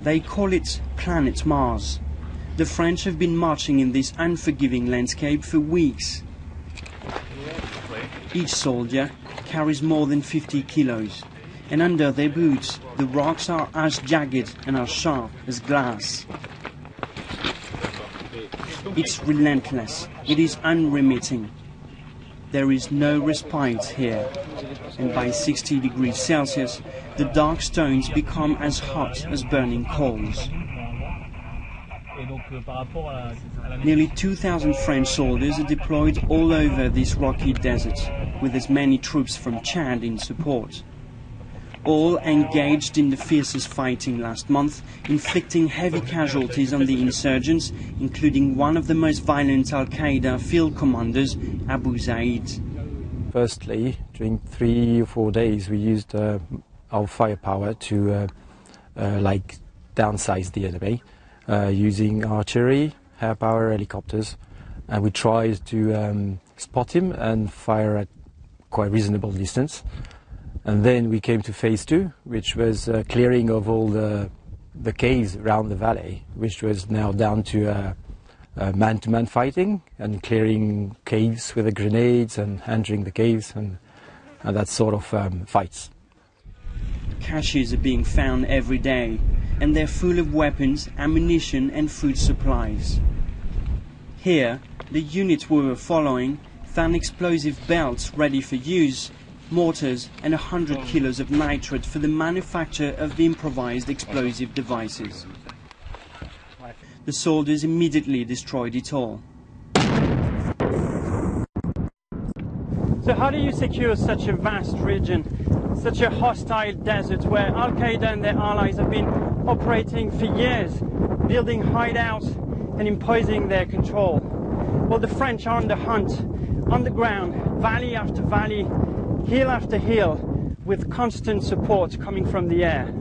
They call it Planet Mars. The French have been marching in this unforgiving landscape for weeks. Each soldier carries more than 50 kilos, and under their boots the rocks are as jagged and as sharp as glass. It's relentless, it is unremitting. There is no respite here, and by 60 degrees Celsius the dark stones become as hot as burning coals. Nearly 2,000 French soldiers are deployed all over this rocky desert, with as many troops from Chad in support. All engaged in the fiercest fighting last month, inflicting heavy casualties on the insurgents, including one of the most violent Al-Qaeda field commanders, Abu Zaid. Firstly, during 3 or 4 days we used our firepower to downsize the enemy, using artillery, air power helicopters, and we tried to spot him and fire at quite reasonable distance. And then we came to phase 2, which was clearing of all the caves around the valley, which was now down to man-to-man fighting and clearing caves with the grenades and entering the caves and that sort of fights. Caches are being found every day, and they're full of weapons, ammunition and food supplies. Here, the unit we were following found explosive belts ready for use, mortars and 100 kilos of nitrate for the manufacture of the improvised explosive devices. The soldiers immediately destroyed it all. So how do you secure such a vast region, such a hostile desert where Al-Qaeda and their allies have been operating for years, building hideouts and imposing their control? Well, the French are on the hunt, on the ground, valley after valley, hill after hill, with constant support coming from the air.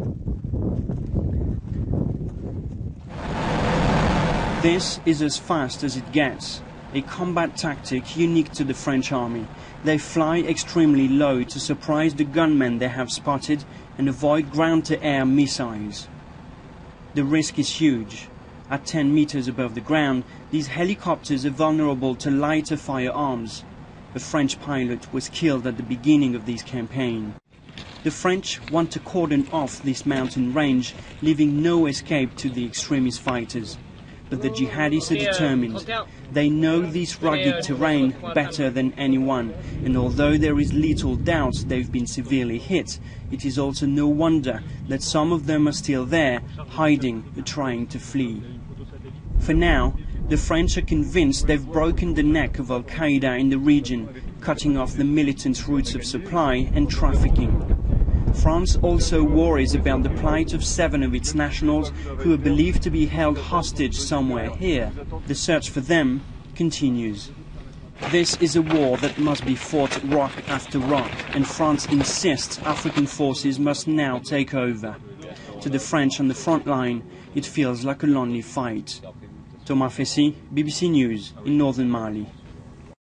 This is as fast as it gets, a combat tactic unique to the French army. They fly extremely low to surprise the gunmen they have spotted and avoid ground-to-air missiles. The risk is huge. At 10 meters above the ground, these helicopters are vulnerable to lighter firearms. A French pilot was killed at the beginning of this campaign. The French want to cordon off this mountain range, leaving no escape to the extremist fighters. But the jihadis are determined. They know this rugged terrain better than anyone, and although there is little doubt they've been severely hit, it is also no wonder that some of them are still there, hiding or trying to flee. For now, the French are convinced they've broken the neck of Al-Qaeda in the region, cutting off the militant routes of supply and trafficking. France also worries about the plight of 7 of its nationals who are believed to be held hostage somewhere here. The search for them continues. This is a war that must be fought rock after rock, and France insists African forces must now take over. To the French on the front line, it feels like a lonely fight. Fessy, BBC News in northern Mali.